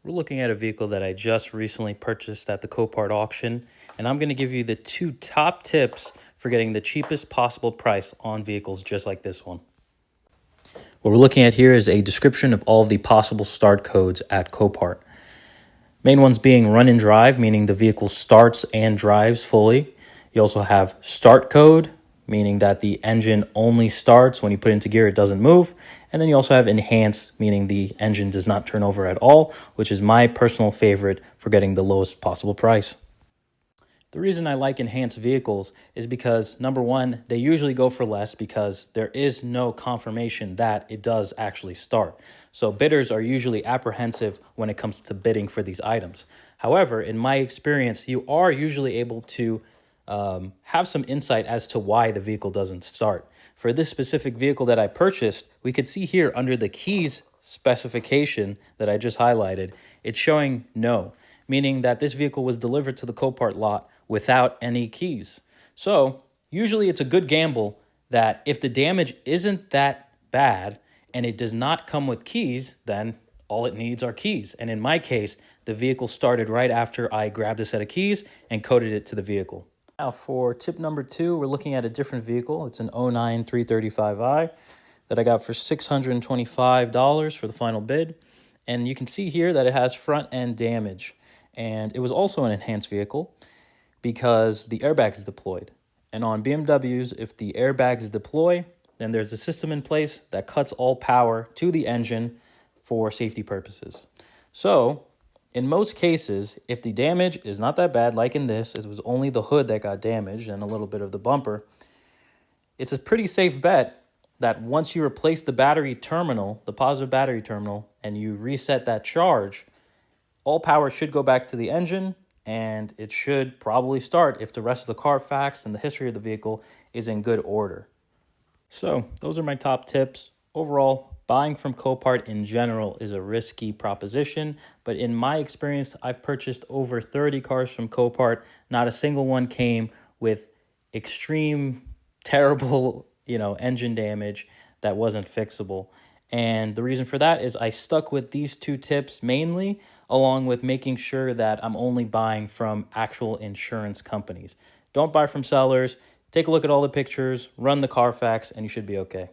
We're looking at a vehicle that I just recently purchased at the Copart auction, and I'm going to give you the 2 top tips for getting the cheapest possible price on vehicles just like this one. What we're looking at here is a description of all of the possible start codes at Copart. Main ones being run and drive, meaning the vehicle starts and drives fully. You also have start code, meaning that the engine only starts when you put it into gear, it doesn't move. And then you also have enhanced, meaning the engine does not turn over at all, which is my personal favorite for getting the lowest possible price. The reason I like enhanced vehicles is because, number one, they usually go for less because there is no confirmation that it does actually start. So bidders are usually apprehensive when it comes to bidding for these items. However, in my experience, you are usually able to have some insight as to why the vehicle doesn't start. For this specific vehicle that I purchased, we could see here under the keys specification that I just highlighted, it's showing no, meaning that this vehicle was delivered to the Copart lot without any keys. So usually it's a good gamble that if the damage isn't that bad and it does not come with keys, then all it needs are keys. And in my case, the vehicle started right after I grabbed a set of keys and coded it to the vehicle. Now for tip number 2, we're looking at a different vehicle. It's an 09 335i that I got for $625 for the final bid. And you can see here that it has front end damage. And it was also an enhanced vehicle because the airbags deployed. And on BMWs, if the airbags deploy, then there's a system in place that cuts all power to the engine for safety purposes. So in most cases, if the damage is not that bad, like in this, it was only the hood that got damaged and a little bit of the bumper, it's a pretty safe bet that once you replace the battery terminal, the positive battery terminal, and you reset that charge, all power should go back to the engine, and it should probably start if the rest of the Carfax and the history of the vehicle is in good order. So those are my top tips. Overall, buying from Copart in general is a risky proposition, but in my experience, I've purchased over 30 cars from Copart. Not a single one came with extreme, terrible, engine damage that wasn't fixable. And the reason for that is I stuck with these 2 tips mainly, along with making sure that I'm only buying from actual insurance companies. Don't buy from sellers. Take a look at all the pictures, run the Carfax, and you should be okay.